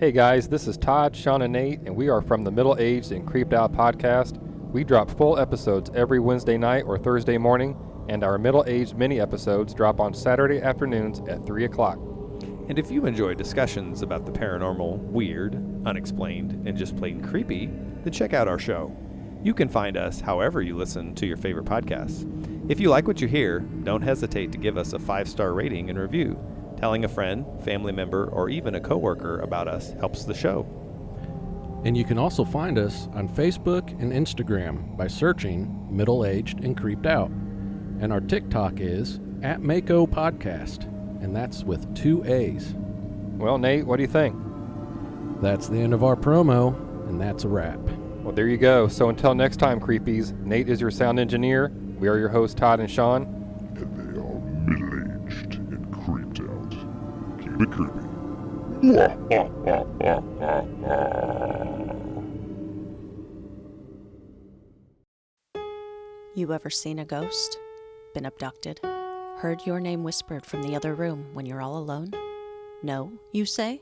Hey guys, this is Todd, Sean, and Nate, and we are from the Middle Aged and Creeped Out podcast. We drop full episodes every Wednesday night or Thursday morning, and our Middle Aged mini episodes drop on Saturday afternoons at 3 o'clock. And if you enjoy discussions about the paranormal, weird, unexplained, and just plain creepy, then check out our show. You can find us however you listen to your favorite podcasts. If you like what you hear, don't hesitate to give us a 5-star rating and review. Telling a friend, family member, or even a coworker about us helps the show. And you can also find us on Facebook and Instagram by searching Middle Aged and Creeped Out. And our TikTok is @Mako Podcast, and that's with 2 A's. Well, Nate, what do you think? That's the end of our promo, and that's a wrap. Well, there you go. So until next time, creepies, Nate is your sound engineer. We are your hosts, Todd and Sean. And they are middle-aged and creeped out. Keep it creepy. You ever seen a ghost? Been abducted? Heard your name whispered from the other room when you're all alone? No, you say?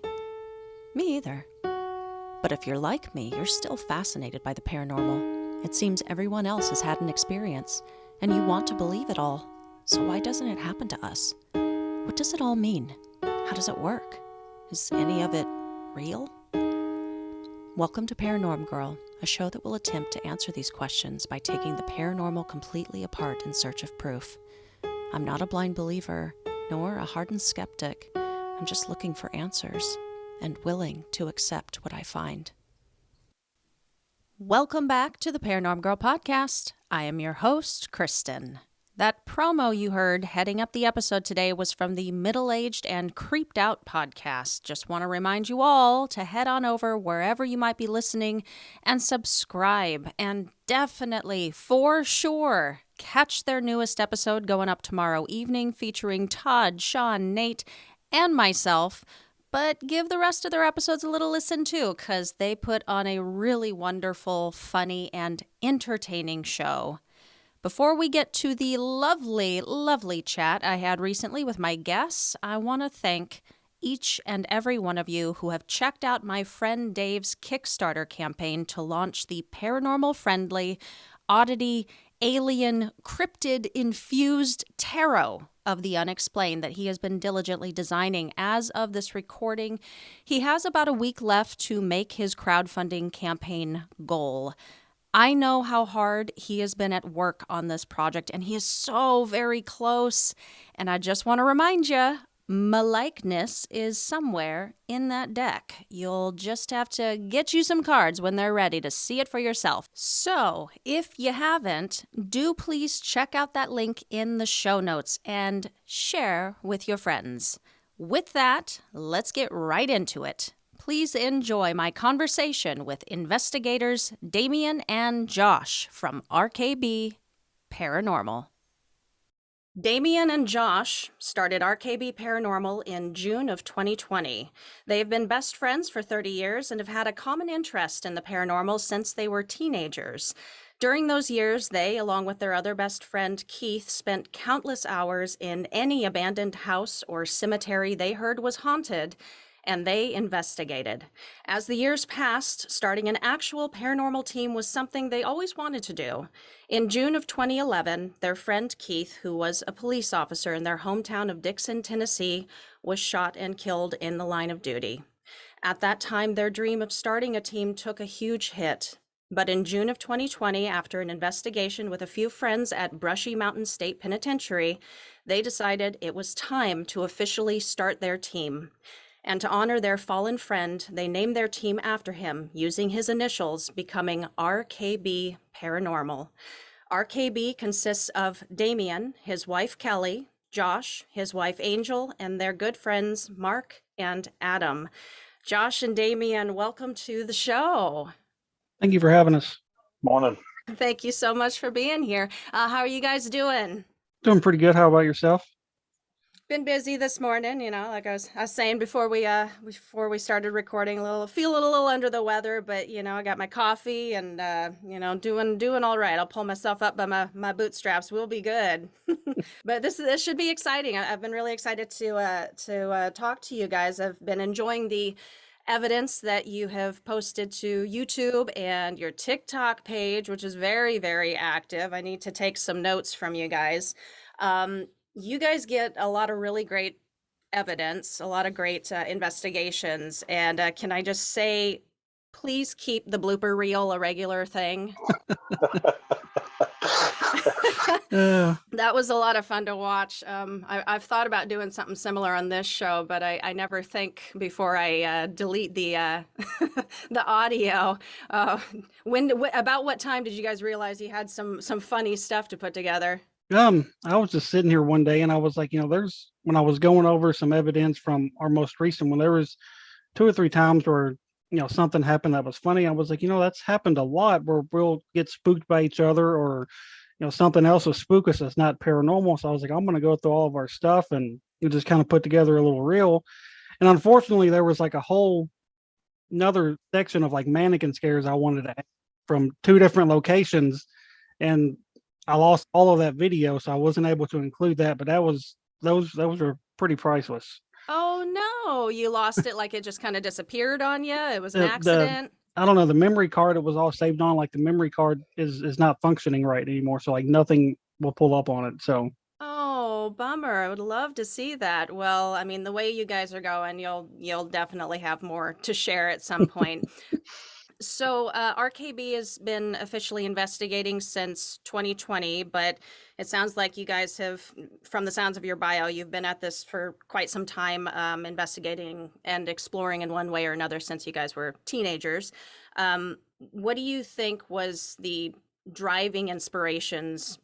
Me either. But if you're like me, you're still fascinated by the paranormal. It seems everyone else has had an experience, and you want to believe it all. So why doesn't it happen to us? What does it all mean? How does it work? Is any of it real? Welcome to Paranorm Girl, a show that will attempt to answer these questions by taking the paranormal completely apart in search of proof. I'm not a blind believer, nor a hardened skeptic. I'm just looking for answers and willing to accept what I find. Welcome back to the Paranorm Girl podcast. I am your host, Kristen. That promo you heard heading up the episode today was from the Middle Aged and Creeped Out podcast. Just want to remind you all to head on over wherever you might be listening and subscribe. And definitely, for sure, catch their newest episode going up tomorrow evening featuring Todd, Sean, Nate, and myself. But give the rest of their episodes a little listen too, because they put on a really wonderful, funny, and entertaining show. Before we get to the lovely, lovely chat I had recently with my guests, I want to thank each and every one of you who have checked out my friend Dave's Kickstarter campaign to launch the paranormal-friendly, oddity, alien, cryptid-infused tarot of the unexplained that he has been diligently designing as of this recording. He has about a week left to make his crowdfunding campaign goal. I know how hard he has been at work on this project, and he is so very close. And I just want to remind you, my likeness is somewhere in that deck. You'll just have to get you some cards when they're ready to see it for yourself. So, if you haven't, do please check out that link in the show notes and share with your friends. With that, let's get right into it. Please enjoy my conversation with investigators Damion and Josh from RKB Paranormal. Damion and Josh started RKB Paranormal in June of 2020. They have been best friends for 30 years and have had a common interest in the paranormal since they were teenagers. During those years, they, along with their other best friend Keith, spent countless hours in any abandoned house or cemetery they heard was haunted, and they investigated. As the years passed, starting an actual paranormal team was something they always wanted to do. In June of 2011, their friend Keith, who was a police officer in their hometown of Dixon, Tennessee, was shot and killed in the line of duty. At that time, their dream of starting a team took a huge hit. But in June of 2020, after an investigation with a few friends at Brushy Mountain State Penitentiary, they decided it was time to officially start their team. And to honor their fallen friend, they named their team after him, using his initials, becoming RKB Paranormal. RKB consists of Damion, his wife Kelly, Josh, his wife Angel, and their good friends Mark and Adam. Josh and Damion, welcome to the show. Thank you for having us. Morning. Thank you so much for being here. How are you guys doing? Doing pretty good. How about yourself? Been busy this morning, like I was saying before we started recording, feeling a little under the weather, but I got my coffee and doing all right. I'll pull myself up by my bootstraps. We'll be good. But this should be exciting. I've been really excited to talk to you guys. I've been enjoying the evidence that you have posted to YouTube and your TikTok page, which is very, very active. I need to take some notes from you guys. You guys get a lot of really great evidence, a lot of great investigations. And can I just say, please keep the blooper reel a regular thing? That was a lot of fun to watch. I've thought about doing something similar on this show, but I never think before I delete the the audio. About what time did you guys realize you had some funny stuff to put together? I was just sitting here one day and I was like, there's when I was going over some evidence from our most recent one, there was 2 or 3 times where, something happened that was funny. I was like, that's happened a lot where we'll get spooked by each other or, something else will spook us that's not paranormal. So I was like, I'm going to go through all of our stuff and we just kind of put together a little reel. And unfortunately, there was like a whole another section of like mannequin scares I wanted to add from 2 different locations. And I lost all of that video, so I wasn't able to include that. But those were pretty priceless. Oh no, you lost it like it just kind of disappeared on you. It was an The accident. I don't know, the memory card it was all saved on, like the memory card is not functioning right anymore. So like nothing will pull up on it. So Oh, bummer. I would love to see that. Well, I mean, the way you guys are going, you'll definitely have more to share at some point. So, RKB has been officially investigating since 2020, but it sounds like you guys have, from the sounds of your bio, you've been at this for quite some time, investigating and exploring in one way or another since you guys were teenagers. What do you think was the driving inspirations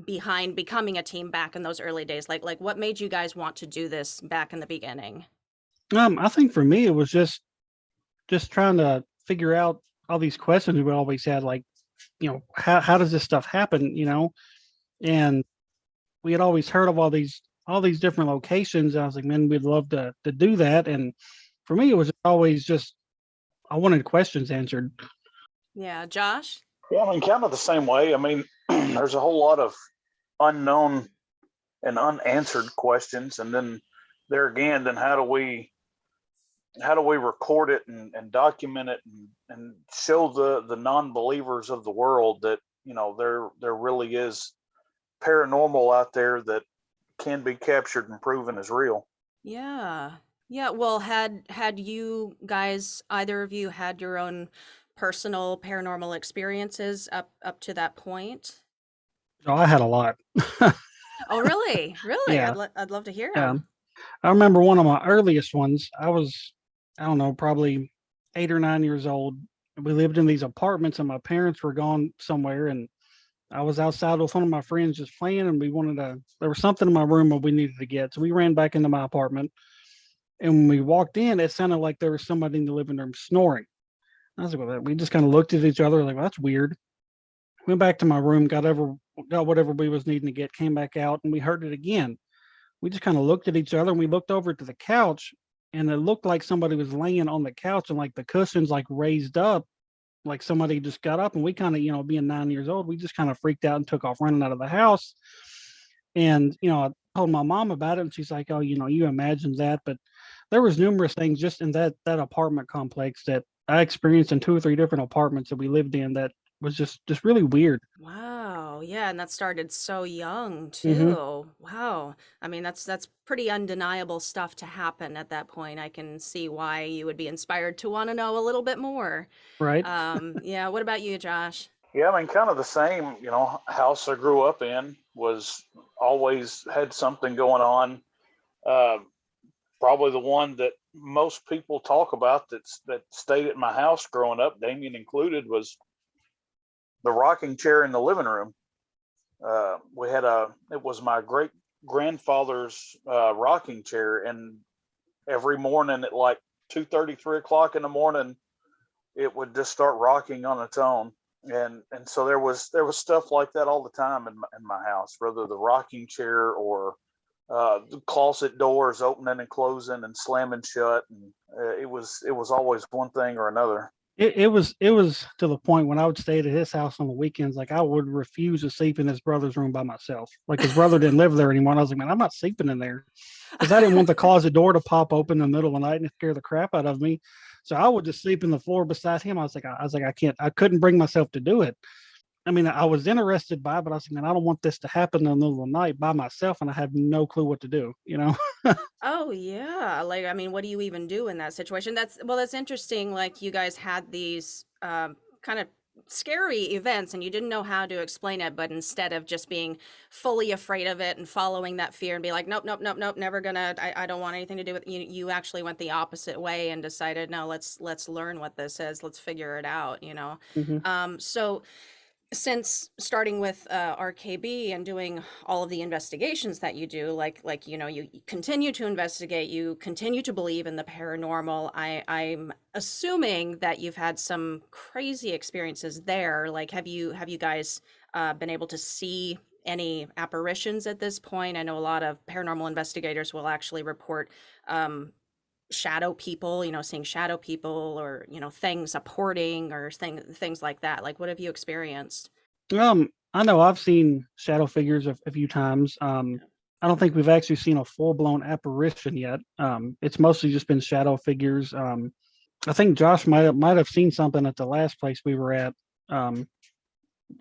behind becoming a team back in those early days? Like what made you guys want to do this back in the beginning? I think for me it was just trying to figure out all these questions we always had, like, how does this stuff happen, And we had always heard of all these different locations. I was like, man, we'd love to do that. And for me, it was always just I wanted questions answered. Yeah, Josh? Yeah, I mean, kind of the same way. I mean, there's a whole lot of unknown and unanswered questions, and then there again, then how do we record it and document it and show the non-believers of the world that there really is paranormal out there that can be captured and proven as real. Yeah. Yeah, well, had you guys, either of you, had your own personal paranormal experiences up to that point? So I had a lot. Oh, really? Really? Yeah. I'd love to hear Yeah. them. I remember one of my earliest ones. I don't know, probably 8 or 9 years old. We lived in these apartments and my parents were gone somewhere. And I was outside with one of my friends just playing, and there was something in my room that we needed to get. So we ran back into my apartment. And when we walked in, it sounded like there was somebody in the living room snoring. I was like, well, we just kind of looked at each other like, well, that's weird. Went back to my room, got whatever we was needing to get, came back out, and we heard it again. We just kind of looked at each other and we looked over to the couch, and it looked like somebody was laying on the couch and like the cushions like raised up, like somebody just got up. And we kind of, being 9 years old, we just kind of freaked out and took off running out of the house. And, I told my mom about it, and she's like, oh, you imagined that. But there was numerous things just in that apartment complex that I experienced in 2 or 3 different apartments that we lived in that was just really weird. Wow. Yeah, and that started so young Hmm. too. Wow. I mean, that's pretty undeniable stuff to happen at that point. I can see why you would be inspired to want to know a little bit more. Right. Yeah, what about you, Josh? Yeah, I mean, kind of the same. House I grew up in was always had something going on. Uh, Probably the one that most people talk about that stayed at my house growing up, Damien included, was the rocking chair in the living room. It was my great grandfather's rocking chair, and every morning at like 2:30, 3 o'clock in the morning, it would just start rocking on its own. And so there was stuff like that all the time in my house, whether the rocking chair or the closet doors opening and closing and slamming shut, and it was always one thing or another. It was to the point when I would stay at his house on the weekends, like I would refuse to sleep in his brother's room by myself. Like his brother didn't live there anymore. And I was like, man, I'm not sleeping in there because I didn't want the closet door to pop open in the middle of the night and scare the crap out of me. So I would just sleep in the floor beside him. I was like, I couldn't bring myself to do it. I mean, I was interested by it, but I was like, man, I don't want this to happen in the middle of the night by myself, and I have no clue what to do. Oh yeah, like I mean, what do you even do in that situation? That's interesting. Like you guys had these kind of scary events, and you didn't know how to explain it, but instead of just being fully afraid of it and following that fear and be like, nope, nope, nope, nope, never gonna, I don't want anything to do with you. You actually went the opposite way and decided, no, let's learn what this is. Let's figure it out. Hmm. So since starting with RKB and doing all of the investigations that you do, like you continue to investigate, you continue to believe in the paranormal. I'm assuming that you've had some crazy experiences there. Like, have you guys been able to see any apparitions at this point? I know a lot of paranormal investigators will actually report um, shadow people, seeing shadow people or things apporting or things like that. Like, what have you experienced? I know I've seen shadow figures a few times. I don't think we've actually seen a full blown apparition yet. It's mostly just been shadow figures. I think Josh might have seen something at the last place we were at. Um,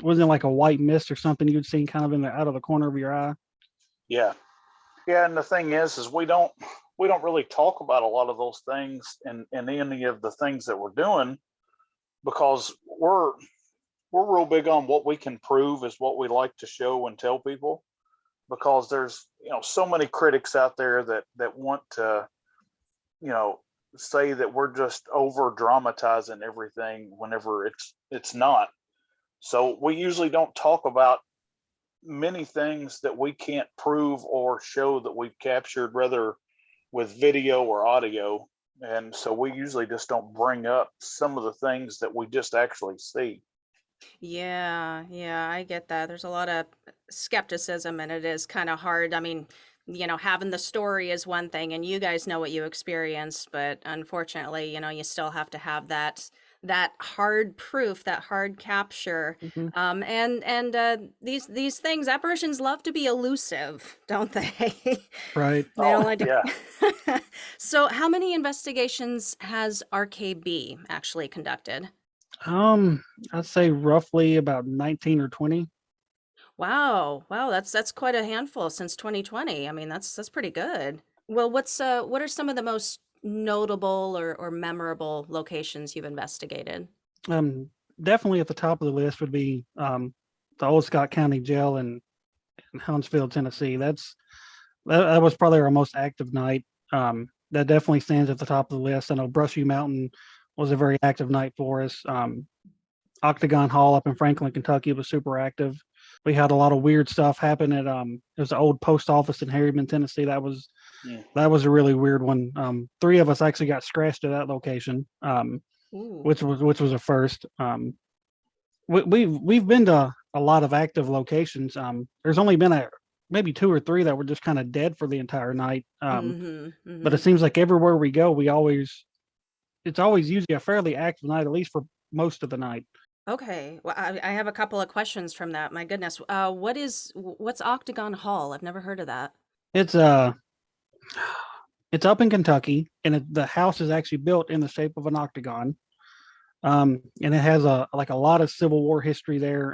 wasn't it like a white mist or something you'd seen kind of in the out of the corner of your eye? Yeah. Yeah, and the thing is we don't really talk about a lot of those things in any of the things that we're doing because we're real big on what we can prove is what we like to show and tell people because there's so many critics out there that want to you know say that we're just over dramatizing everything whenever it's not. So we usually don't talk about many things that we can't prove or show that we've captured, whether with video or audio. And so we usually just don't bring up some of the things that we just actually see. Yeah, yeah, I get that. There's a lot of skepticism, and it is kind of hard. I mean, having the story is one thing, and you guys know what you experienced, but unfortunately, you still have to have that hard proof, that hard capture. Hmm. And these things, apparitions love to be elusive, don't they? Right. They don't Oh, like yeah. to. So, how many investigations has RKB actually conducted? I'd say roughly about 19 or 20. Wow. Wow, that's quite a handful since 2020. I mean, that's pretty good. Well, what are some of the most notable or memorable locations you've investigated? Um, Definitely at the top of the list would be the old Scott County Jail in Huntsville, Tennessee. That was probably our most active night. That definitely stands at the top of the list. I know Brushy Mountain was a very active night for us. Octagon Hall up in Franklin, Kentucky was super active. We had a lot of weird stuff happen at it was the old post office in Harriman, Tennessee. Mm. That was a really weird one. Three of us actually got scratched at that location, Ooh. which was a first. We've been to a lot of active locations. There's only been maybe two or three that were just kind of dead for the entire night. Mm-hmm. But it Mm-hmm. seems like everywhere we go, it's always usually a fairly active night, at least for most of the night. Okay. Well, I have a couple of questions from that. My goodness. What's Octagon Hall? I've never heard of that. It's it's up in Kentucky, and the house is actually built in the shape of an octagon. And it has a lot of Civil War history there.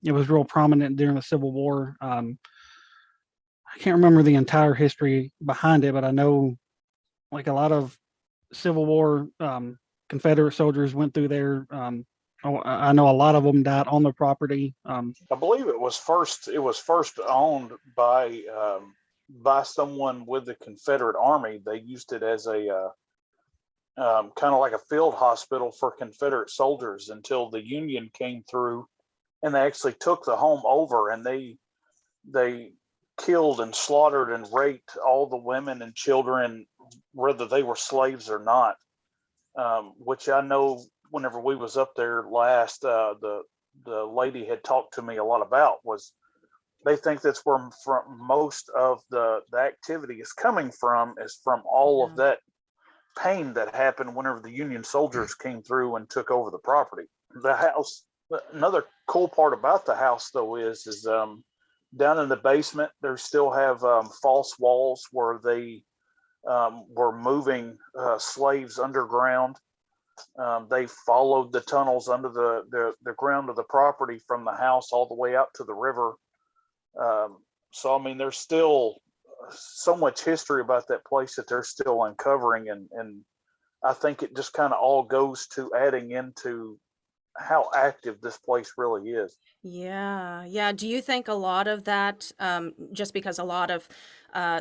It was real prominent during the Civil War. I can't remember the entire history behind it, but I know like a lot of Civil War Confederate soldiers went through there. I know a lot of them died on the property. I believe it was first owned by someone with the Confederate Army. They used it as a kind of like a field hospital for Confederate soldiers until the Union came through, and they actually took the home over, and they killed and slaughtered and raped all the women and children, whether they were slaves or not. Which I know whenever we was up there last, the lady had talked to me a lot about was they think that's where from most of the activity is coming from is from all of Yeah. that pain that happened whenever the Union soldiers came through and took over the property. The house, another cool part about the house though is down in the basement, they still have false walls where they were moving slaves underground. They followed the tunnels under the ground of the property from the house all the way out to the river. So, I mean, there's still so much history about that place that they're still uncovering. And I think it just kind of all goes to adding into how active this place really is. Yeah, yeah. Do you think a lot of that, just because a lot of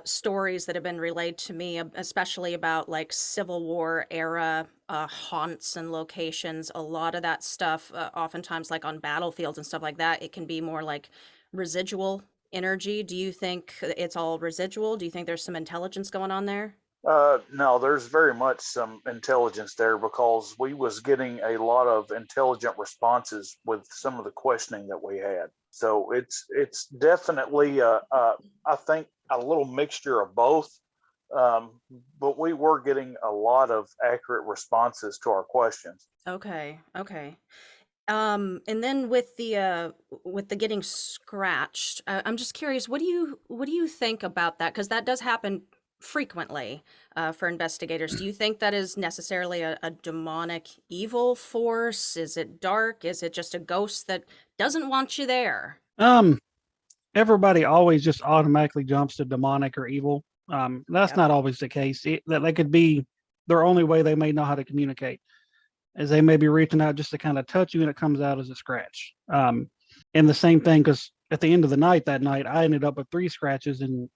stories that have been relayed to me, especially about like Civil War era haunts and locations, a lot of that stuff, oftentimes like on battlefields and stuff like that, it can be more like residual energy. Do you think it's all residual? Do you think there's some intelligence going on there? No, there's very much some intelligence there because we was getting a lot of intelligent responses with some of the questioning that we had. So it's definitely I think a little mixture of both. But we were getting a lot of accurate responses to our questions. Okay, okay. And then with the getting scratched, I'm just curious, what do you think about that? Because that does happen frequently for investigators. Do you think that is necessarily a demonic evil force? Is it dark? Is it just a ghost that doesn't want you there? Um, Everybody always just automatically jumps to demonic or evil. That's Yep. not always the case. That could be their only way they may know how to communicate, as they may be reaching out just to kind of touch you, and it comes out as a scratch. And the same thing, because at the end of the night that night, I ended up with 3 scratches, and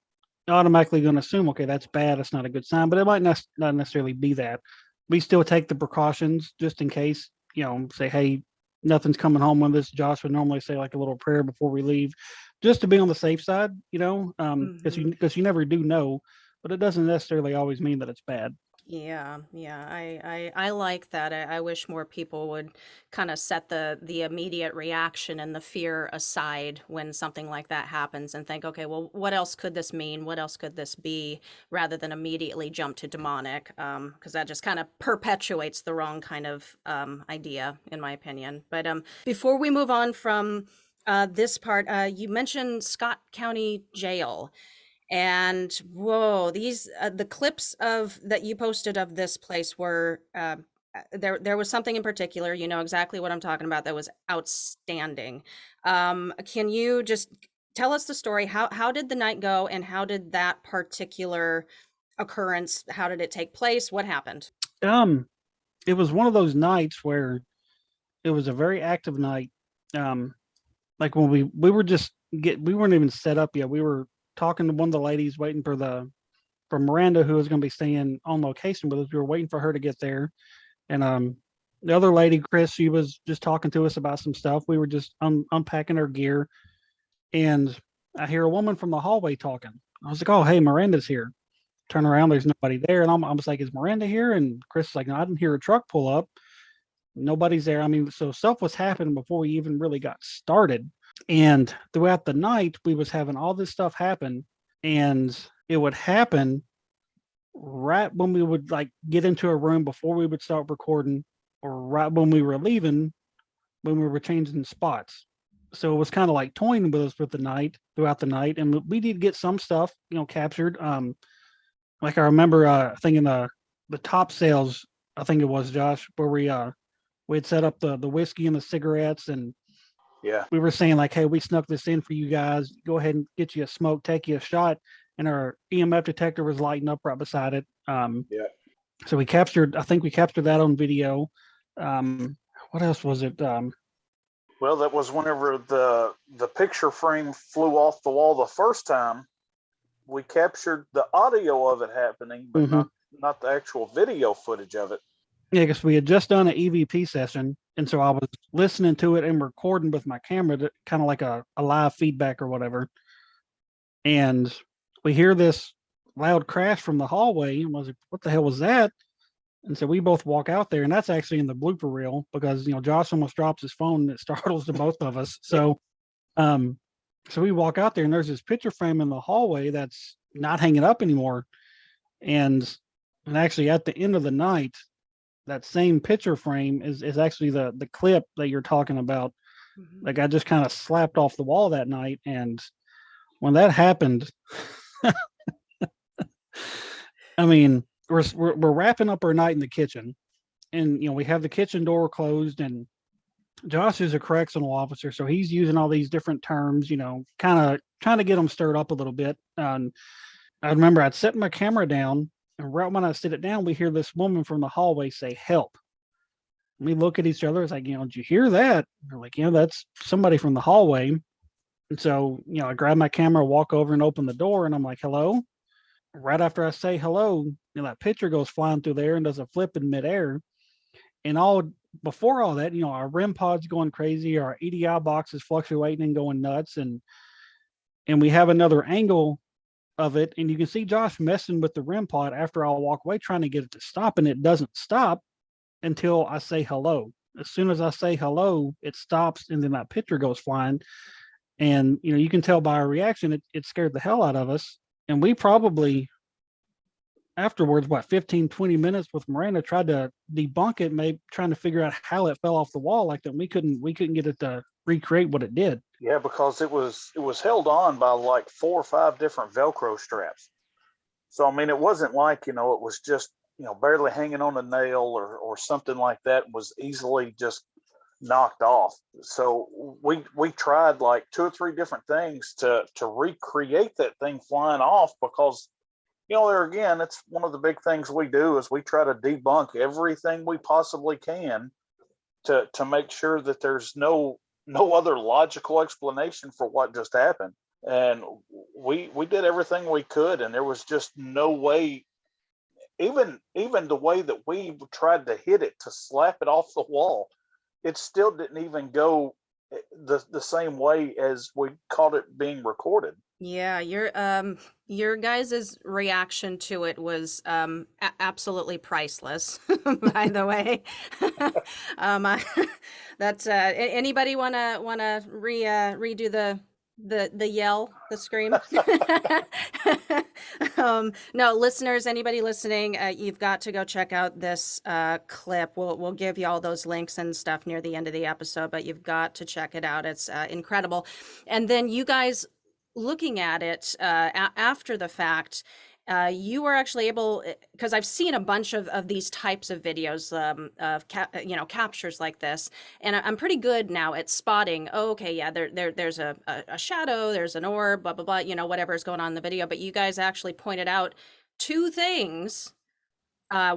automatically going to assume, okay, that's bad. That's not a good sign, but it might not necessarily be that. We still take the precautions just in case, say, hey, nothing's coming home with us. Josh would normally say like a little prayer before we leave, just to be on the safe side, Hmm. because you never do know, but it doesn't necessarily always mean that it's bad. Yeah, yeah, I like that. I wish more people would kind of set the immediate reaction and the fear aside when something like that happens and think, okay, well, what else could this mean? What else could this be? Rather than immediately jump to demonic, because that just kind of perpetuates the wrong kind of idea, in my opinion. But before we move on from this part, you mentioned Scott County Jail. And whoa, these the clips of that you posted of this place were there was something in particular, you know exactly what I'm talking about, that was outstanding. Can you just tell us the story? How did the night go, and how did that particular occurrence, how did it take place? What happened? Um, it was one of those nights where it was a very active night. Um, like when we were just we weren't even set up yet. We were talking to one of the ladies, waiting for Miranda, who was going to be staying on location with us. We were waiting for her to get there, and the other lady, Chris, she was just talking to us about some stuff. We were just unpacking our gear, and I hear a woman from the hallway talking. I was like, "Oh, hey, Miranda's here." Turn around, there's nobody there, and I was like, "Is Miranda here?" And Chris is like, "No, I didn't hear a truck pull up. Nobody's there." I mean, so stuff was happening before we even really got started. And throughout the night, we was having all this stuff happen, and it would happen right when we would like get into a room before we would start recording, or right when we were leaving, when we were changing spots. So it was kind of like toying with us with the night throughout the night, and we did get some stuff, captured. Like I remember, I think in the top sales, I think it was Josh, where we had set up the whiskey and the cigarettes, and Yeah. we were saying like, hey, we snuck this in for you guys. Go ahead and get you a smoke, take you a shot. And our EMF detector was lighting up right beside it. Yeah. So I think we captured that on video. What else was it? Well, that was whenever the picture frame flew off the wall the first time. We captured the audio of it happening, but Mhm. not the actual video footage of it. Yeah, because we had just done an EVP session. And so I was listening to it and recording with my camera, kind of like a live feedback or whatever. And we hear this loud crash from the hallway. And I was like, what the hell was that? And so we both walk out there, and that's actually in the blooper reel because Josh almost drops his phone and it startles the both of us. Um, so we walk out there, and there's this picture frame in the hallway that's not hanging up anymore. And And actually, at the end of the night, that same picture frame is actually the clip that you're talking about. Mhm. Like I just kind of slapped off the wall that night, and when that happened, I mean, we're wrapping up our night in the kitchen, and we have the kitchen door closed, and Josh is a correctional officer, so he's using all these different terms, kind of trying to get them stirred up a little bit. And I remember I'd set my camera down, and right when I set it down, we hear this woman from the hallway say, "Help." We look at each other. It's like, did you hear that? We're like, yeah, that's somebody from the hallway. And so, I grab my camera, walk over and open the door, and I'm like, hello. Right after I say hello, that picture goes flying through there and does a flip in midair. And all before all that, our REM pod's going crazy, our EDI box is fluctuating and going nuts, and we have another angle of it, and you can see Josh messing with the REM pod after I'll walk away trying to get it to stop, and it doesn't stop until I say hello. As soon as I say hello, it stops, and then that picture goes flying. And you can tell by our reaction, it scared the hell out of us. And we probably afterwards, 15, 20 minutes with Miranda tried to debunk it, maybe trying to figure out how it fell off the wall like that. We couldn't get it to recreate what it did. Yeah, because it was held on by like 4 or 5 different Velcro straps. So I mean, it wasn't like it was just barely hanging on a nail or something like that. It was easily just knocked off. So we tried like 2 or 3 different things to recreate that thing flying off, because there again, it's one of the big things we do is we try to debunk everything we possibly can to make sure that there's no other logical explanation for what just happened. And we did everything we could, and there was just no way. Even the way that we tried to hit it to slap it off the wall, it still didn't even go the same way as we caught it being recorded. Yeah, your guys' reaction to it was absolutely priceless, by the way. I, that's anybody wanna redo the yell, the scream? No, listeners, anybody listening, you've got to go check out this clip. We'll give you all those links and stuff near the end of the episode, but you've got to check it out. It's incredible. And then you guys looking at it after the fact, you were actually able, because I've seen a bunch of these types of videos of captures like this, and I'm pretty good now at spotting. Oh, okay, yeah, there's a shadow, there's an orb, blah blah blah, whatever is going on in the video. But you guys actually pointed out 2 things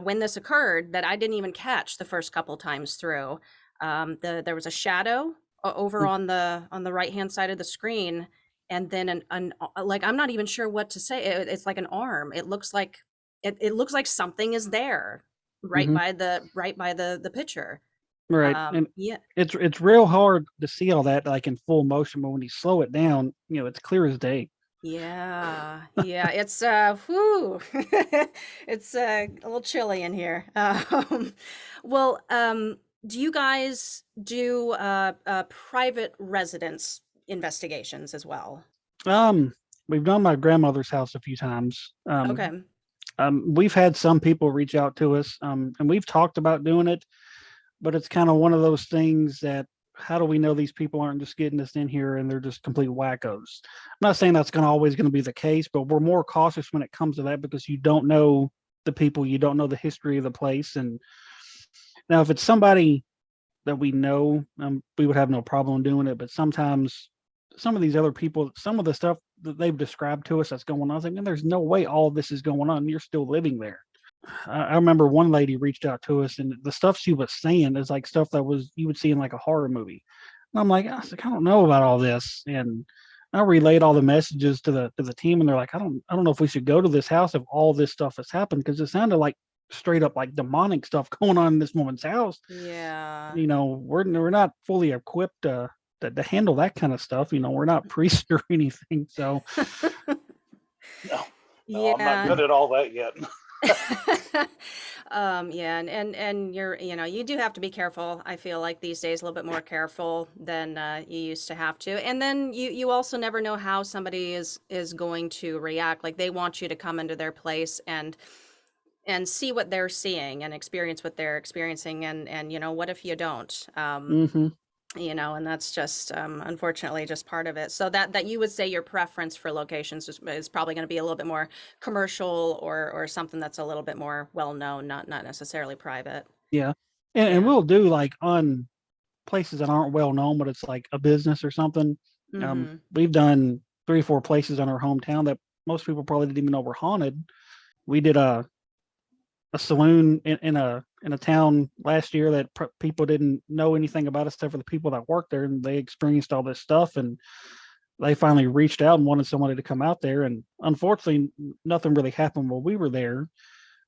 when this occurred that I didn't even catch the first couple times through. There was a shadow over on the right hand side of the screen, and then an like, I'm not even sure what to say. It's like an arm. It looks like it looks like something is there right Mhm. by the picture. Right. And Yeah. it's real hard to see all that like in full motion, but when you slow it down, it's clear as day. Yeah, yeah, it's whew. It's a little chilly in here. Well, do you guys do private residence investigations as well? Um, we've done my grandmother's house a few times. Okay. We've had some people reach out to us, and we've talked about doing it, but it's kind of one of those things that how do we know these people aren't just getting us in here and they're just complete wackos? I'm not saying that's always going to be the case, but we're more cautious when it comes to that because you don't know the people, you don't know the history of the place. And now, if it's somebody that we know, we would have no problem doing it. But sometimes some of these other people, some of the stuff that they've described to us that's going on, I was like, man, there's no way all of this is going on. You're still living there. I remember one lady reached out to us, and the stuff she was saying is like stuff that was you would see in like a horror movie. And I was like, I don't know about all this, and I relayed all the messages to the team, and they're like, I don't know if we should go to this house if all this stuff has happened because it sounded like straight up like demonic stuff going on in this woman's house. Yeah. We're not fully equipped to handle that kind of stuff. We're not priests or anything, so No, I'm not Yeah. good at all that yet. Yeah, and you're, you do have to be careful. I feel like these days a little bit more careful than you used to have to. And then you also never know how somebody is going to react. Like they want you to come into their place, and and see what they're seeing and experience what they're experiencing, and what if you don't? Hmm. And that's just unfortunately just part of it. So that you would say your preference for locations is probably going to be a little bit more commercial, or something that's a little bit more well known, not necessarily private. Yeah. And Yeah. we'll do like on places that aren't well known, but it's like a business or something. Mm-hmm. We've done 3 or 4 places in our hometown that most people probably didn't even know were haunted. We did a saloon in a town last year that people didn't know anything about except for the people that worked there, and they experienced all this stuff, and they finally reached out and wanted somebody to come out there, and unfortunately nothing really happened while we were there.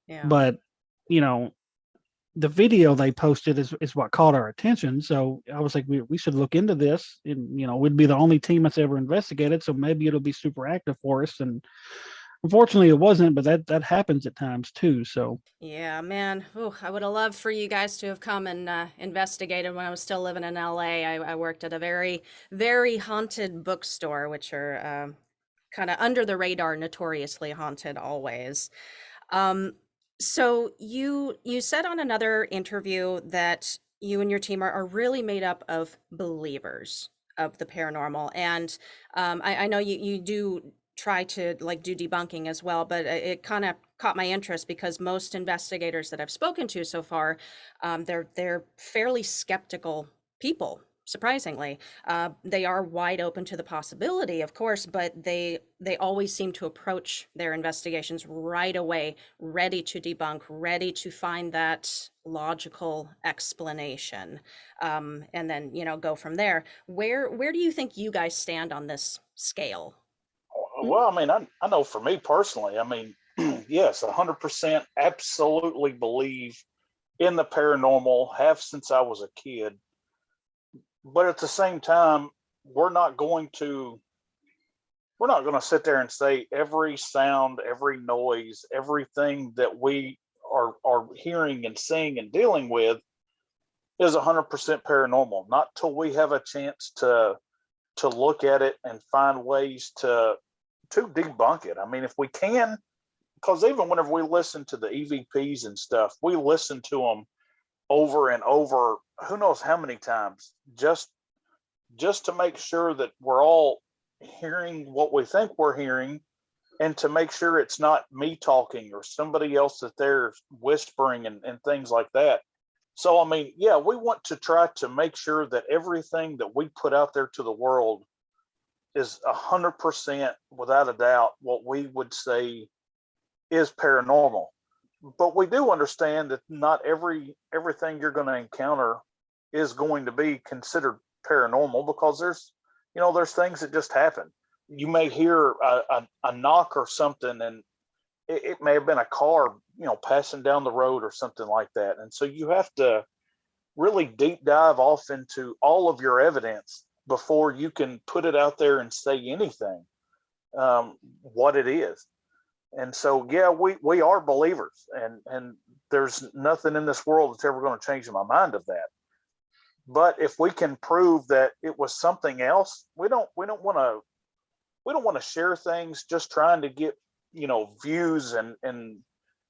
Yeah. But you know, the video they posted is what caught our attention. So I was like, we should look into this, and we'd be the only team that's ever investigated, so maybe it'll be super active for us. And unfortunately it wasn't, but that happens at times too. So Yeah, man. Oh, I would have loved for you guys to have come and investigated when I was still living in LA. I worked at a very, very haunted bookstore, which are kind of under the radar, notoriously haunted always. Um, so you said on another interview that you and your team are really made up of believers of the paranormal, and I know you do try to like do debunking as well, but it kind of caught my interest because most investigators that I've spoken to so far, they're fairly skeptical people. Surprisingly, they are wide open to the possibility, of course, but they always seem to approach their investigations right away, ready to debunk, ready to find that logical explanation, and then go from there. Where do you think you guys stand on this scale? Well, I mean, I know for me personally, I mean, yes, 100% absolutely believe in the paranormal, have since I was a kid. But at the same time, we're not going to we're not going to sit there and say every sound, every noise, everything that we are hearing and seeing and dealing with is 100% paranormal. Not till we have a chance to look at it and find ways to debunk it. I mean, if we can, because even whenever we listen to the EVPs and stuff, we listen to them over and over, who knows how many times, just to make sure that we're all hearing what we think we're hearing, and to make sure it's not me talking or somebody else that they're whispering and things like that. So, I mean, yeah, we want to try to make sure that everything that we put out there to the world is 100% without a doubt what we would say is paranormal. But we do understand that not everything you're going to encounter is going to be considered paranormal, because there's things that just happen. You may hear a knock or something, and it may have been a car passing down the road or something like that. And so you have to really deep dive off into all of your evidence before you can put it out there and say anything, what it is. And so, yeah, we are believers, and there's nothing in this world that's ever going to change my mind of that. But if we can prove that it was something else, we don't want to share things just trying to get views and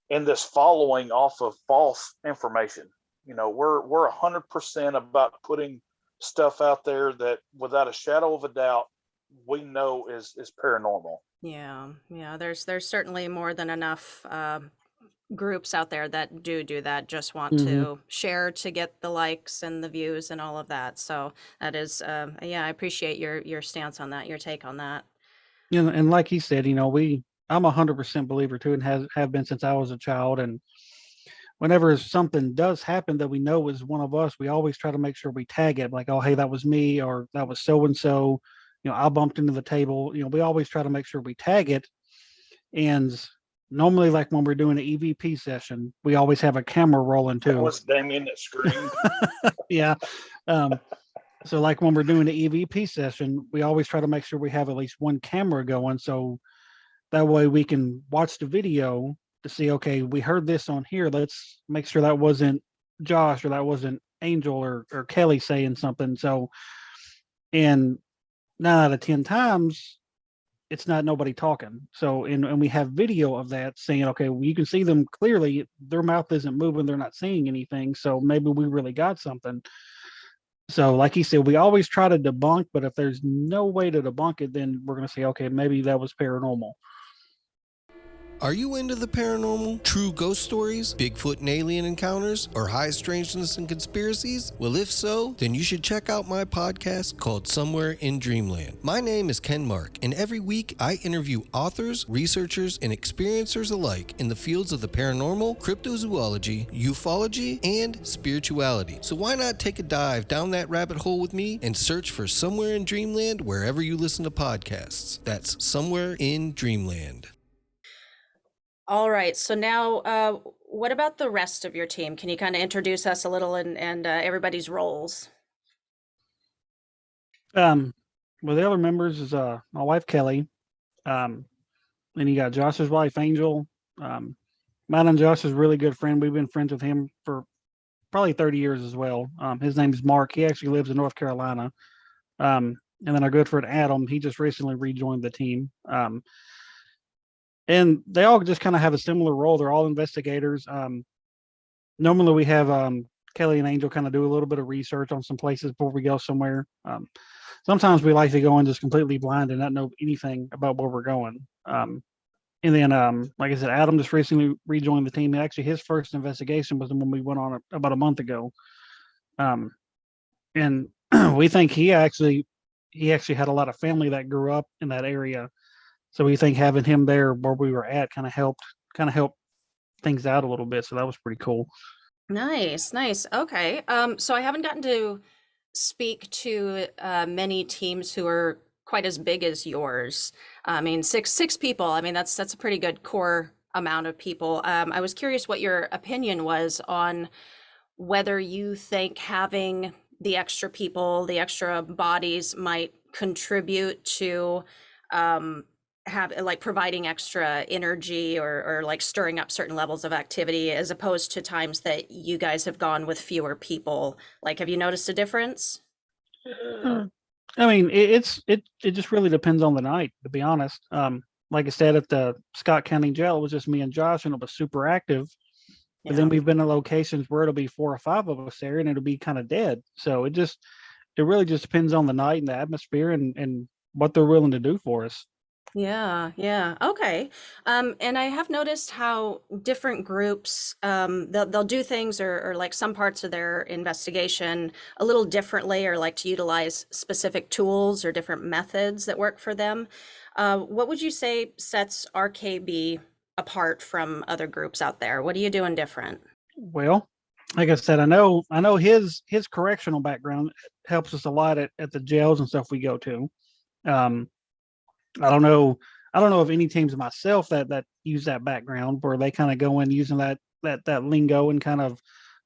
this following off of false information. We're 100% about putting stuff out there that without a shadow of a doubt we know is paranormal. Yeah. There's certainly more than enough groups out there that do that, just want hmm to share to get the likes and the views and all of that. So that is, yeah, I appreciate your stance on that, your take on that. and like he said, I'm 100% believer too, and have been since I was a child. And whenever something does happen that we know is one of us, we always try to make sure we tag it, like, oh, hey, that was me, or that was so and so. I bumped into the table. We always try to make sure we tag it. And normally, like when we're doing an EVP session, we always have a camera rolling That too. was Damion that screamed. Yeah. So like when we're doing the EVP session, we always try to make sure we have at least one camera going, so that way we can watch the video to see, okay, we heard this on here. Let's make sure that wasn't Josh, or that wasn't Angel, or Kelly saying something. So, and 9 out of 10 times, it's not nobody talking. So, and we have video of that saying, okay, well, you can see them clearly. Their mouth isn't moving. They're not saying anything. So maybe we really got something. So, like he said, we always try to debunk, but if there's no way to debunk it, then we're going to say, okay, maybe that was paranormal. Are you into the paranormal, true ghost stories, Bigfoot and alien encounters, or high strangeness and conspiracies? Well, if so, then you should check out my podcast called Somewhere in Dreamland. My name is Ken Mark, and every week I interview authors, researchers, and experiencers alike in the fields of the paranormal, cryptozoology, ufology, and spirituality. So why not take a dive down that rabbit hole with me and search for Somewhere in Dreamland wherever you listen to podcasts. That's Somewhere in Dreamland. All right. So now, what about the rest of your team? Can you kind of introduce us a little and everybody's roles? Well, the other members is my wife Kelly. Then you got Josh's wife Angel. Mine and Josh is a really good friend. We've been friends with him for probably 30 years as well. His name is Mark. He actually lives in North Carolina. And then our good friend Adam, he just recently rejoined the team. And they all just kind of have a similar role. They're all investigators. Normally we have Kelly and Angel kind of do a little bit of research on some places before we go somewhere. Sometimes we like to go in just completely blind and not know anything about where we're going. And then, like I said, Adam just recently rejoined the team. Actually, his first investigation was the one we went on about a month ago. And we think he actually had a lot of family that grew up in that area. So we think having him there where we were at kind of helped things out a little bit. So that was pretty cool. Nice. Okay. So I haven't gotten to speak to many teams who are quite as big as yours. I mean, six people. I mean, that's a pretty good core amount of people. I was curious what your opinion was on whether you think having the extra people, the extra bodies might contribute to providing extra energy or like stirring up certain levels of activity as opposed to times that you guys have gone with fewer people. Like, have you noticed a difference? I mean, it just really depends on the night, to be honest. Like I said, at the Scott County Jail, it was just me and Josh, and it was super active. But then we've been in locations where it'll be 4 or 5 of us there, and it'll be kind of dead. So it really just depends on the night and the atmosphere and what they're willing to do for us. Yeah. Okay. And I have noticed how different groups, they'll do things or like some parts of their investigation a little differently, or like to utilize specific tools or different methods that work for them. What would you say sets RKB apart from other groups out there? What are you doing different? Well, like I said, I know his correctional background helps us a lot at the jails and stuff we go to. I don't know of any teams myself that use that background where they kind of go in using that lingo and kind of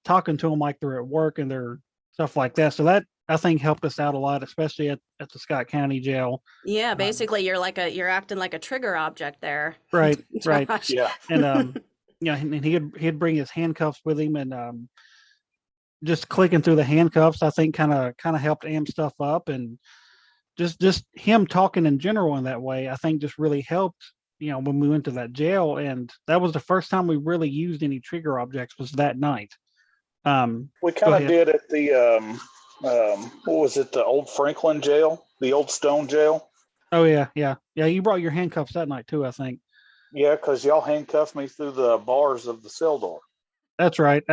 talking to them like they're at work and they're stuff like that. So that I think helped us out a lot, especially at the Scott County Jail. Yeah, basically you're acting like a trigger object there. Right. Josh. Yeah. And and he'd bring his handcuffs with him, and just clicking through the handcuffs, I think kind of helped amp stuff up, and just him talking in general in that way, I think just really helped, when we went to that jail. And that was the first time we really used any trigger objects, was that night. We kind of did at the, what was it? The old Franklin jail, the old stone jail. Oh yeah. You brought your handcuffs that night too, I think. Yeah. 'Cause y'all handcuffed me through the bars of the cell door. That's right.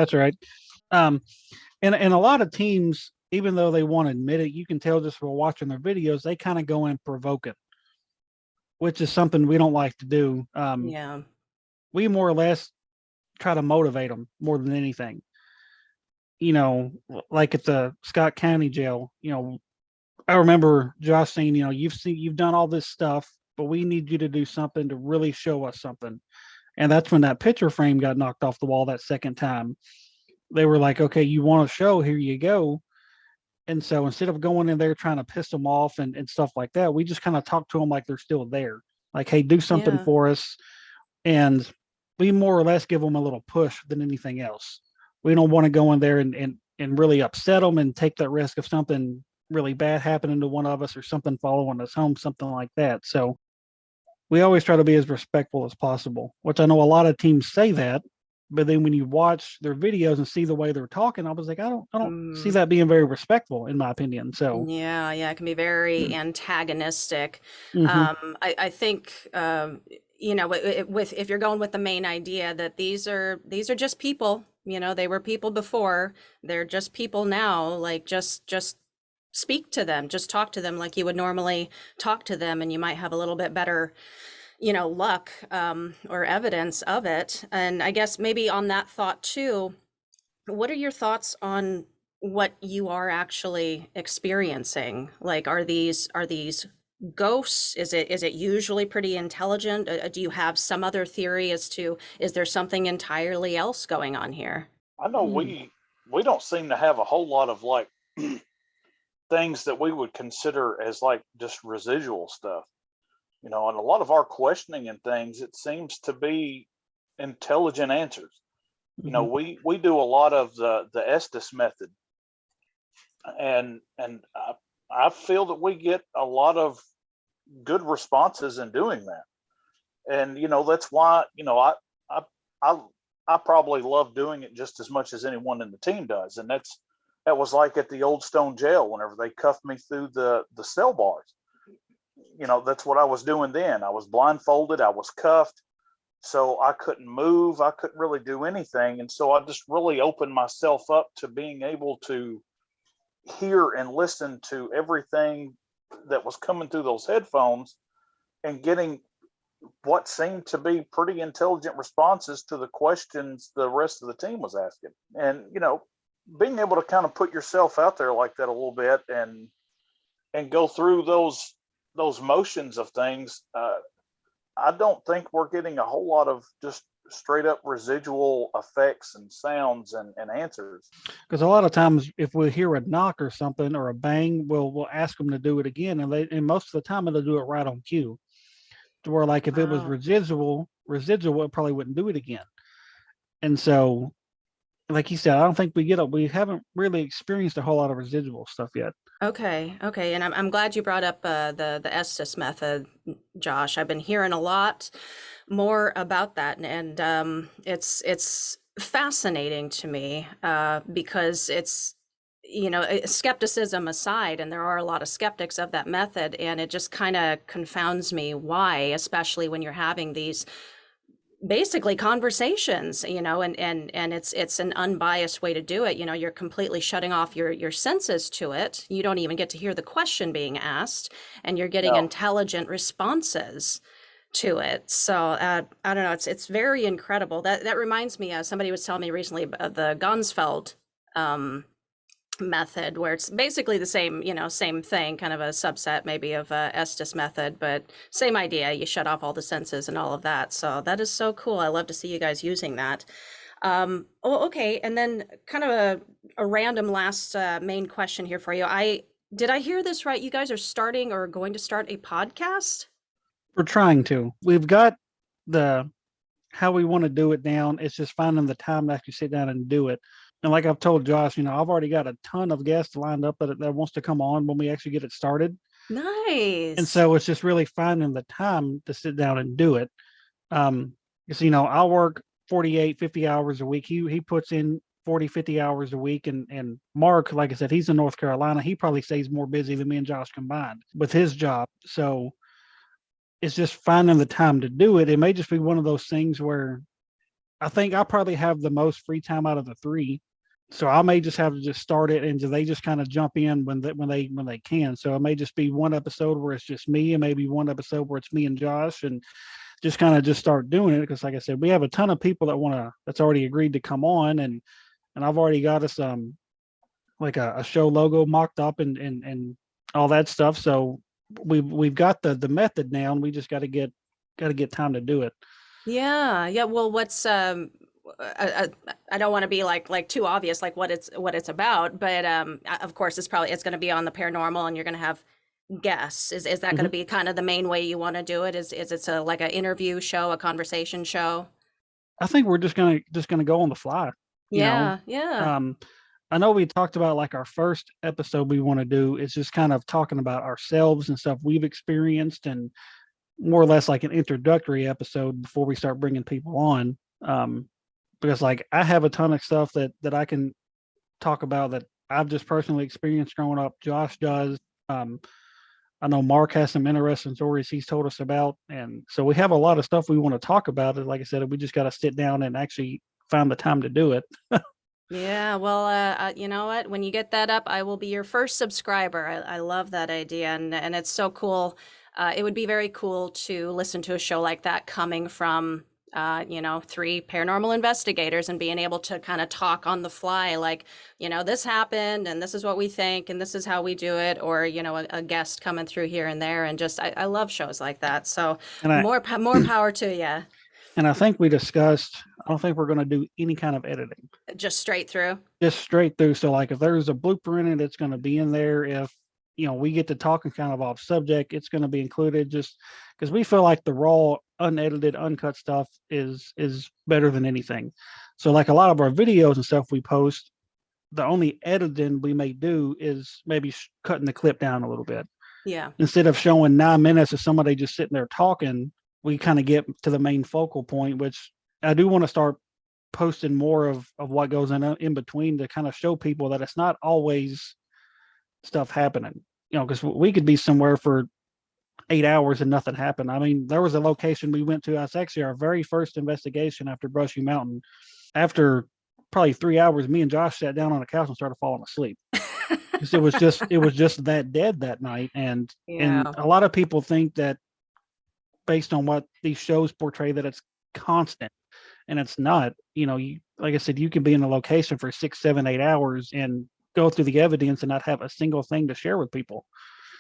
And a lot of teams, even though they won't admit it, you can tell just from watching their videos, they kind of go in provoking, which is something we don't like to do. Yeah. We more or less try to motivate them more than anything. Like at the Scott County Jail, I remember Josh saying, you've done all this stuff, but we need you to do something to really show us something. And that's when that picture frame got knocked off the wall that second time. They were like, okay, you want to show, here you go. And so instead of going in there trying to piss them off and stuff like that, we just kind of talk to them like they're still there. Like, hey, do something for us. And we more or less give them a little push than anything else. We don't want to go in there and really upset them and take that risk of something really bad happening to one of us or something following us home, something like that. So we always try to be as respectful as possible, which I know a lot of teams say that, but then when you watch their videos and see the way they're talking, I was like, I don't see that being very respectful, in my opinion. So, Yeah, yeah, it can be very antagonistic. mhm. I think with if you're going with the main idea that these are just people, they were people before, they're just people now, like just speak to them, just talk to them like you would normally talk to them, and you might have a little bit better, luck or evidence of it. And I guess maybe on that thought too, what are your thoughts on what you are actually experiencing? Like, are these ghosts? Is it usually pretty intelligent? Do you have some other theory as to, is there something entirely else going on here? I know we don't seem to have a whole lot of like things that we would consider as like just residual stuff, and a lot of our questioning and things, it seems to be intelligent answers. Mhm. We do a lot of the Estes method, and I feel that we get a lot of good responses in doing that. And that's why I I I probably love doing it just as much as anyone in the team does. And that was like at the Old Stone Jail whenever they cuffed me through the cell bars. That's what I was doing then. I was blindfolded, I was cuffed, so I couldn't move, I couldn't really do anything. And so I just really opened myself up to being able to hear and listen to everything that was coming through those headphones, and getting what seemed to be pretty intelligent responses to the questions the rest of the team was asking. And being able to kind of put yourself out there like that a little bit, and go through those motions of things, I don't think we're getting a whole lot of just straight up residual effects and sounds and answers. Because a lot of times, if we hear a knock or something or a bang, we'll ask them to do it again, and most of the time they'll do it right on cue. To where, like, if it was Oh, residual, it probably wouldn't do it again. And so, like you said, I don't think we haven't really experienced a whole lot of residual stuff yet. okay, okay. And I'm glad you brought up the Estes method, Josh. I've been hearing a lot more about that, and it's fascinating to me because it's, skepticism aside, and there are a lot of skeptics of that method, and it just kind of confounds me why, especially when you're having these basically conversations, and it's an unbiased way to do it. You're completely shutting off your senses to it. You don't even get to hear the question being asked, and you're getting No. intelligent responses to it. So I don't know, it's very incredible. That reminds me, somebody was telling me recently of the Gonsfeld um method, where it's basically the same, same thing, kind of a subset maybe of Estes method, but same idea. You shut off all the senses and all of that. So that is so cool. I love to see you guys using that. Okay, and then kind of a random last main question here for you. I hear this right? You guys are starting or going to start a podcast? We're trying to. We've got the how we want to do it down. It's just finding the time to actually sit down and do it. And like I've told Josh, I've already got a ton of guests lined up that wants to come on when we actually get it started. And Nice. so it's just really finding the time to sit down and do it. Because, I'll work 48, 50 hours a week. He puts in 40, 50 hours a week. And Mark, like I said, he's in North Carolina. He probably stays more busy than me and Josh combined with his job. So it's just finding the time to do it. It may just be one of those things where I think I probably have the most free time out of the three. So I may just have to just start it, and they just kind of jump in when they can. So it may just be one episode where it's just me, and maybe one episode where it's me and Josh, and just kind of just start doing it. Because like I said, we have a ton of people that's already agreed to come on, and I've already got us like a show logo mocked up and all that stuff. So we've got the method now, and we just got to get time to do it. Yeah, yeah. Well, what's I don't want to be like too obvious, like what it's about, but of course it's going to be on the paranormal, and you're going to have guests. Is that going to Mhm. be kind of the main way you want to do it? Is it's a like an interview show, a conversation show? I think we're just gonna go on the fly. You know, Yeah, yeah. um, I know we talked about like our first episode we want to do is just kind of talking about ourselves and stuff we've experienced, and more or less like an introductory episode before we start bringing people on. Because like I have a ton of stuff that I can talk about that I've just personally experienced growing up. Josh does. I know Mark has some interesting stories he's told us about, and so we have a lot of stuff we want to talk about. And like I said, we just got to sit down and actually find the time to do it. Yeah, well, you know what? When you get that up, I will be your first subscriber. I love that idea, and it's so cool. It would be very cool to listen to a show like that coming from, you know, three paranormal investigators and being able to kind of talk on the fly, like, you know, this happened and this is what we think and this is how we do it, or, you know, a guest coming through here and there, and just I love shows like that. So And I more power to you. and I think we discussed. I don't think we're going to do any kind of editing. Just straight through. Just straight through. So like if there's a blooper in it, it's going to be in there. If we get to talking kind of off subject, it's going to be included, just because we feel like the raw, unedited, uncut stuff is better than anything. So like a lot of our videos and stuff we post, the only editing we may do is maybe cutting the clip down a little bit. Yeah. Instead of showing 9 minutes of somebody just sitting there talking, we kind of get to the main focal point, which I do want to start posting more of what goes in between, to kind of show people that it's not always stuff happening, because we could be somewhere for 8 hours and nothing happened. I mean, there was a location we went to. That's actually our very first investigation after Brushy Mountain. After probably 3 hours, me and Josh sat down on a couch and started falling asleep. Because it was just that dead that night. And Yeah. a lot of people think that based on what these shows portray, that it's constant, and it's not. Like I said, you can be in a location for 6, 7, 8 hours and go through the evidence and not have a single thing to share with people.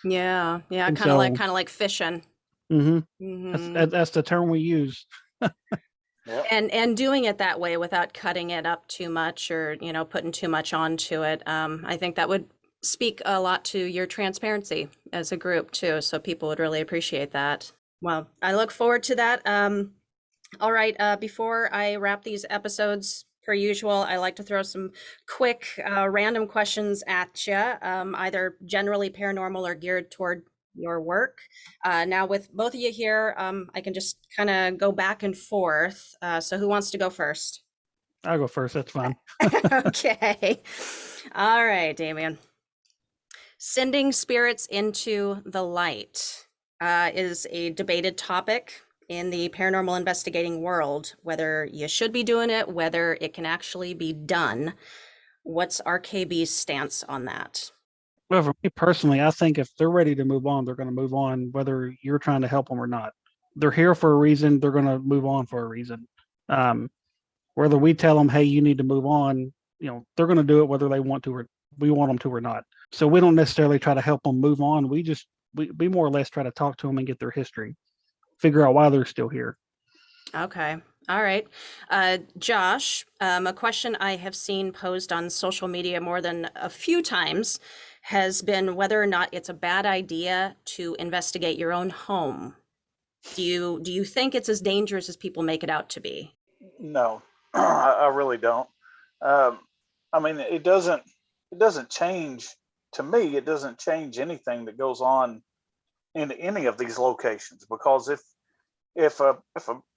Yeah, And kind of like fishing. That's the term we use. Yep. And doing it that way without cutting it up too much, or putting too much onto it. I think that would speak a lot to your transparency as a group too, so people would really appreciate that. Well, I look forward to that. All right, before I wrap these episodes, per usual, I like to throw some quick random questions at you, either generally paranormal or geared toward your work. Now with both of you here, I can just kind of go back and forth. So who wants to go first? I'll go first. That's fine. Okay. All right, Damion. Sending spirits into the light is a debated topic in the paranormal investigating world, whether you should be doing it, whether it can actually be done. What's RKB's stance on that? Well, for me personally, I think if they're ready to move on, they're going to move on, whether you're trying to help them or not. They're here for a reason. They're going to move on for a reason. Whether we tell them, hey, you need to move on, they're going to do it whether they want to or we want them to or not. So we don't necessarily try to help them move on. We more or less try to talk to them and get their history, figure out why they're still here. Okay. All right. Josh, a question I have seen posed on social media more than a few times has been whether or not it's a bad idea to investigate your own home. Do you think it's as dangerous as people make it out to be? No, I really don't. I mean, it doesn't change, to me, it doesn't change anything that goes on in any of these locations, because if a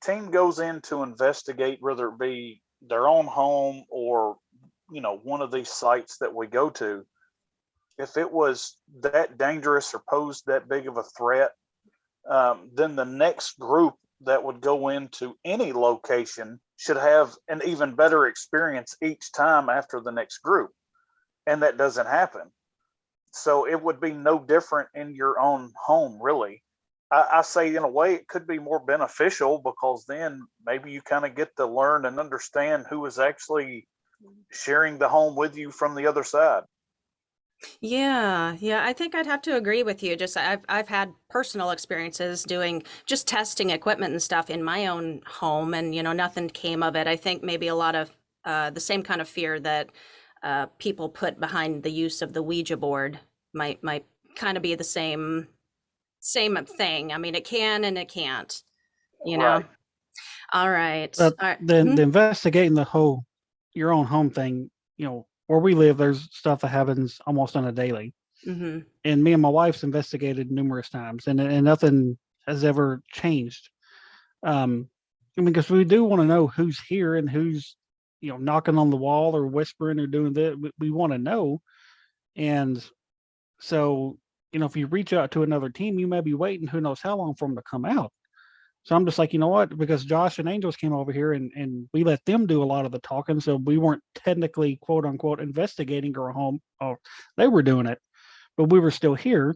team goes in to investigate, whether it be their own home or one of these sites that we go to, if it was that dangerous or posed that big of a threat, then the next group that would go into any location should have an even better experience each time after the next group. And that doesn't happen. So it would be no different in your own home, really. I say in a way it could be more beneficial, because then maybe you kind of get to learn and understand who is actually sharing the home with you from the other side. Yeah, I think I'd have to agree with you. Just I've had personal experiences doing just testing equipment and stuff in my own home, and nothing came of it. I think maybe a lot of the same kind of fear that people put behind the use of the Ouija board might kind of be the same thing. I mean, it can and it can't, Right. All right. But All right. the investigating your own home thing, where we live, there's stuff that happens almost on a daily. Mm-hmm. And me and my wife's investigated numerous times, and nothing has ever changed. I mean, because we do want to know who's here and who's, knocking on the wall or whispering or doing that. We want to know. And so, if you reach out to another team, you may be waiting who knows how long for them to come out. So I'm just like, you know what? Because Josh and Angels came over here and we let them do a lot of the talking. So we weren't technically, quote unquote, investigating our home. Oh, they were doing it, but we were still here.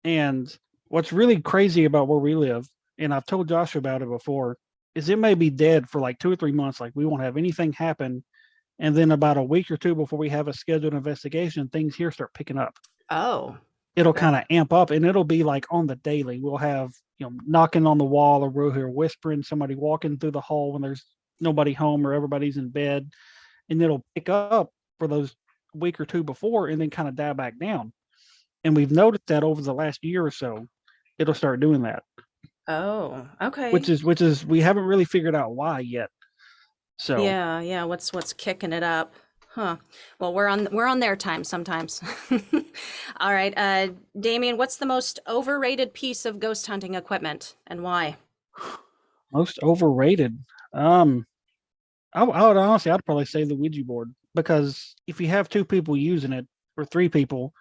And what's really crazy about where we live, and I've told Josh about it before, is it may be dead for like 2 or 3 months. Like we won't have anything happen. And then about a week or two before we have a scheduled investigation, things here start picking up. Oh, It'll okay. kind of amp up and it'll be like on the daily. We'll have, knocking on the wall, or we'll hear whispering, somebody walking through the hall when there's nobody home or everybody's in bed. And it'll pick up for those week or two before and then kind of die back down. And we've noticed that over the last year or so, it'll start doing that. Oh, okay. Which is we haven't really figured out why yet. So Yeah. What's kicking it up? Huh. Well, we're on their time sometimes. All right. Damion, what's the most overrated piece of ghost hunting equipment and why? most overrated. I would honestly, I'd probably say the Ouija board, because if you have 2 people using it or 3 people,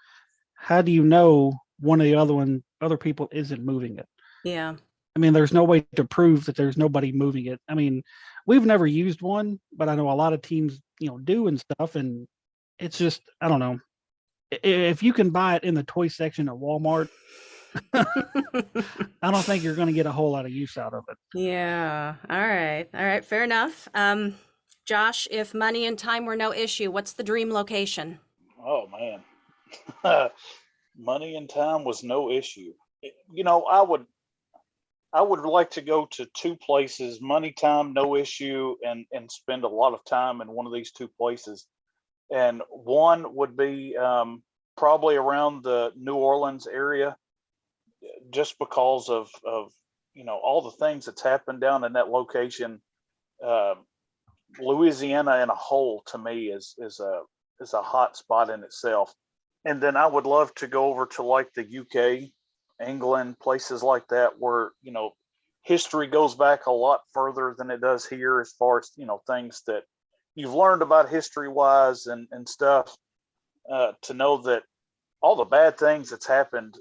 how do you know one of the other people isn't moving it? Yeah. I mean, there's no way to prove that there's nobody moving it. I mean, we've never used one, but I know a lot of teams, do and stuff. And it's just, I don't know. If you can buy it in the toy section at Walmart, I don't think you're going to get a whole lot of use out of it. Yeah. All right. Fair enough. Josh, if money and time were no issue, what's the dream location? Oh man, money and time was no issue. I would like to go to 2 places, money, time, no issue, and spend a lot of time in one of these 2 places. And one would be probably around the New Orleans area, just because of all the things that's happened down in that location. Uh, Louisiana in a whole, to me, is a hot spot in itself. And then I would love to go over to like the UK, England, places like that where history goes back a lot further than it does here, as far as things that you've learned about history wise and stuff. To know that all the bad things that's happened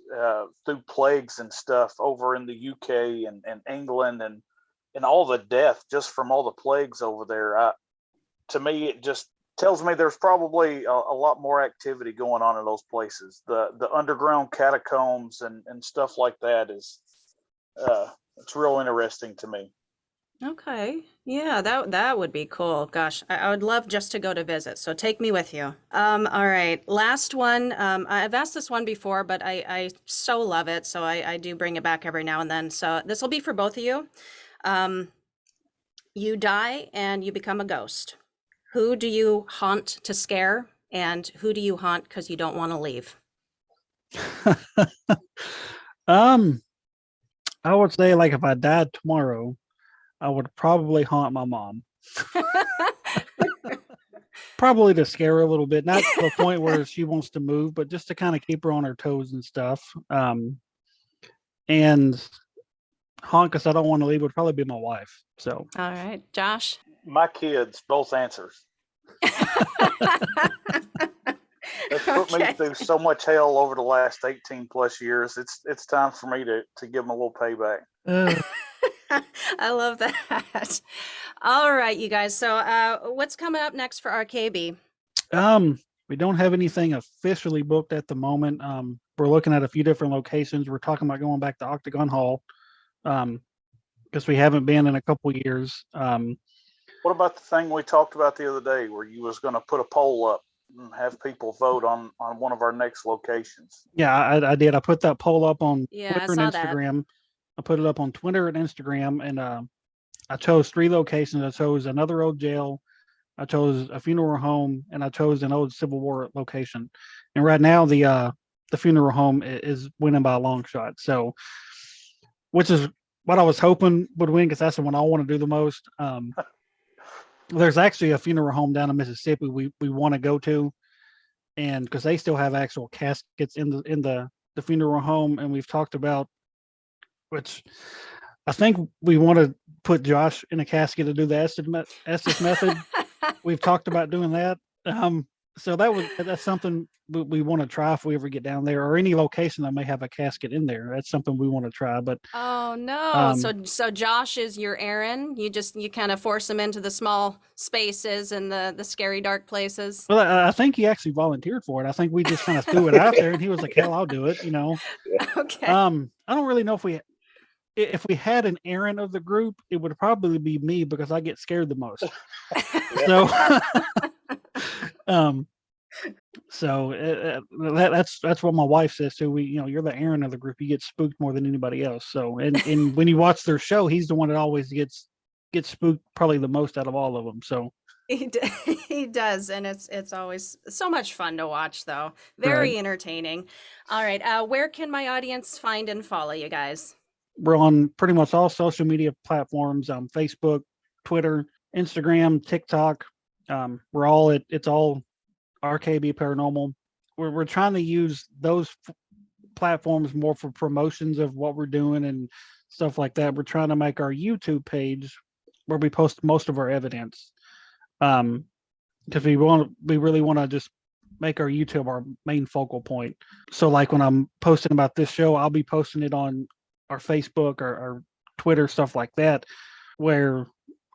through plagues and stuff over in the UK and England, and all the death just from all the plagues over there. To me, it just tells me there's probably a lot more activity going on in those places. The underground catacombs and stuff like that is it's real interesting to me. Okay. Yeah, that would be cool. Gosh, I would love just to go to visit. So take me with you. All right. Last one. I've asked this one before, but I so love it. So I do bring it back every now and then. So this will be for both of you. You die and you become a ghost. Who do you haunt to scare? And who do you haunt because you don't want to leave? I would say, like, if I died tomorrow, I would probably haunt my mom. Probably to scare her a little bit, not to the point where she wants to move, but just to kind of keep her on her toes and stuff. And haunt because I don't want to leave would probably be my wife. So, All right, Josh. My kids, both answers. It's put me through so much hell over the last 18 plus years. It's time for me to give them a little payback. I love that. All right, you guys. So what's coming up next for RKB? We don't have anything officially booked at the moment. We're looking at a few different locations. We're talking about going back to Octagon Hall, because we haven't been in a couple years. What about the thing we talked about the other day where you was going to put a poll up and have people vote on one of our next locations? Yeah, I did. I put that poll up on Yeah, Twitter I and saw that. Instagram. I put it up on Twitter and Instagram, and I chose 3 locations. I chose another old jail, I chose a funeral home, and I chose an old Civil War location. And right now, the funeral home is winning by a long shot. So, which is what I was hoping would win, because that's the one I want to do the most. There's actually a funeral home down in Mississippi we want to go to, and because they still have actual caskets in the funeral home, and we've talked about which I think we want to put Josh in a casket to do the Estes method. We've talked about doing that. So that's something we want to try if we ever get down there, or any location that may have a casket in there. That's something we want to try. But Oh no. So Josh is your Aaron. You kind of force him into the small spaces and the scary dark places. well, I think he actually volunteered for it. I think we just kind of threw it out there, and he was like, "Hell, I'll do it." Okay. I don't really know if we had an Aaron of the group, it would probably be me because I get scared the most. So, that's what my wife says too. You're the Aaron of the group. You get spooked more than anybody else. So, and when you watch their show, he's the one that always gets spooked probably the most out of all of them. So He does, and it's always so much fun to watch, though. Very Right. entertaining. All right, where can my audience find and follow you guys? we're on pretty much all social media platforms: Facebook, Twitter, Instagram, TikTok. It's all RKB Paranormal. We're trying to use those platforms more for promotions of what we're doing and stuff like that. We're trying to make our YouTube page where we post most of our evidence, because we really want to just make our YouTube our main focal point. So like when I'm posting about this show, I'll be posting it on our Facebook or our Twitter, stuff like that, where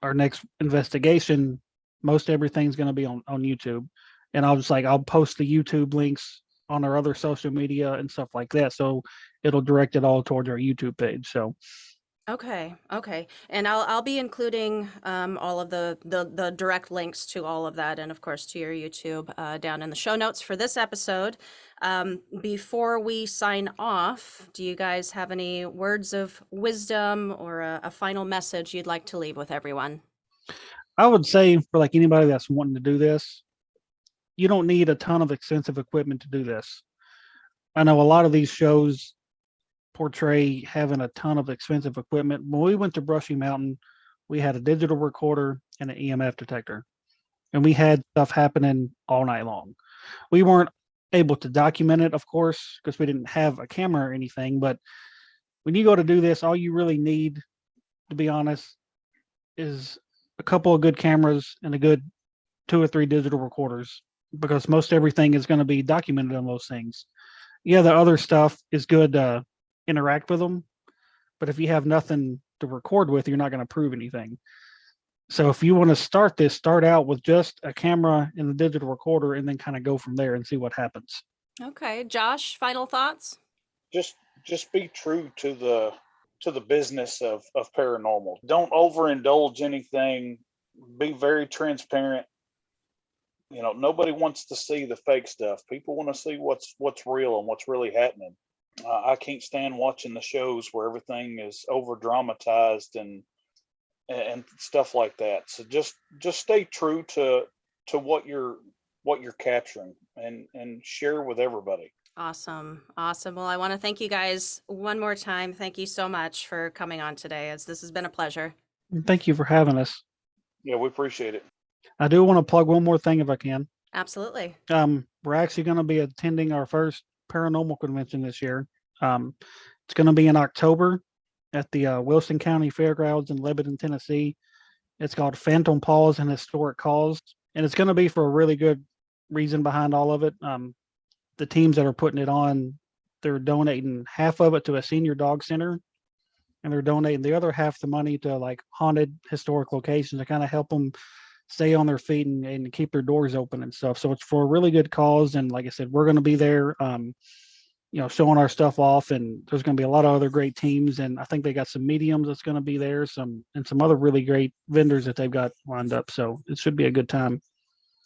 our next investigation, most everything's going to be on YouTube. And I'll post the YouTube links on our other social media and stuff like that. So it'll direct it all towards our YouTube page. So Okay, and I'll be including all of the direct links to all of that, and of course to your YouTube down in the show notes for this episode. Before we sign off, do you guys have any words of wisdom or a final message you'd like to leave with everyone? I would say for like anybody that's wanting to do this, you don't need a ton of expensive equipment to do this. I know a lot of these shows portray having a ton of expensive equipment. When we went to Brushy Mountain, we had a digital recorder and an EMF detector, and we had stuff happening all night long. We weren't able to document it, of course, because we didn't have a camera or anything. But when you go to do this, all you really need, to be honest, is a couple of good cameras and a good 2 or 3 digital recorders, because most everything is going to be documented on those things. Yeah, the other stuff is good to interact with them, but if you have nothing to record with, you're not going to prove anything. So if you want to start out with just a camera and the digital recorder, and then kind of go from there and see what happens. Okay, Josh, final thoughts? Just be true to the business of paranormal. Don't overindulge anything. Be very transparent. Nobody wants to see the fake stuff. People want to see what's real and what's really happening. I can't stand watching the shows where everything is over dramatized and stuff like that. So just stay true to what you're capturing and share with everybody. Awesome. Well, I want to thank you guys one more time. Thank you so much for coming on today, as this has been a pleasure. Thank you for having us. Yeah, we appreciate it. I do want to plug one more thing if I can. Absolutely. We're actually going to be attending our first paranormal convention this year. It's going to be in October at the Wilson County Fairgrounds in Lebanon, Tennessee. It's called Phantom Paws and Historic Calls, and it's going to be for a really good reason behind all of it. The teams that are putting it on, they're donating half of it to a senior dog center, and they're donating the other half the money to like haunted historic locations to kind of help them stay on their feet and keep their doors open and stuff. So it's for a really good cause. And like I said, we're going to be there, showing our stuff off, and there's going to be a lot of other great teams. And I think they got some mediums that's going to be there, some other really great vendors that they've got lined up. So it should be a good time.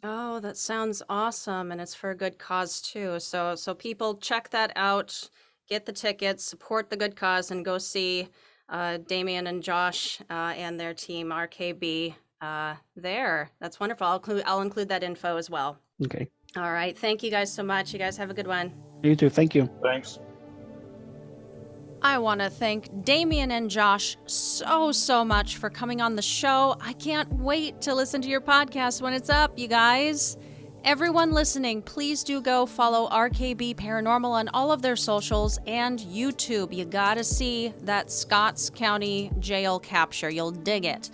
Oh, that sounds awesome. And it's for a good cause too. So people check that out, get the tickets, support the good cause, and go see Damion and Josh and their team RKB there. That's wonderful. I'll include that info as well. Okay. All right. Thank you guys so much. You guys have a good one. You too. Thank you. Thanks. I want to thank Damion and Josh so much for coming on the show. I can't wait to listen to your podcast when it's up, you guys. Everyone listening, please do go follow RKB Paranormal on all of their socials and YouTube. You gotta see that Scotts County Jail capture. You'll dig it.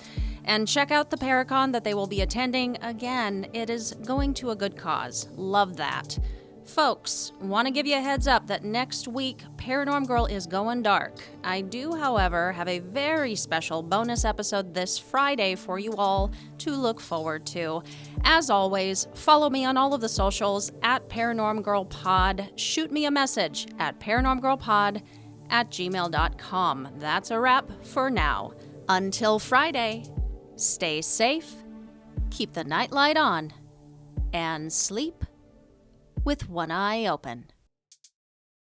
And check out the Paracon that they will be attending. Again, it is going to a good cause. Love that. Folks, want to give you a heads up that next week, Paranorm Girl is going dark. I do, however, have a very special bonus episode this Friday for you all to look forward to. As always, follow me on all of the socials at Paranorm Girl Pod. Shoot me a message at paranormgirlpod@gmail.com. That's a wrap for now. Until Friday, stay safe, keep the nightlight on, and sleep with one eye open.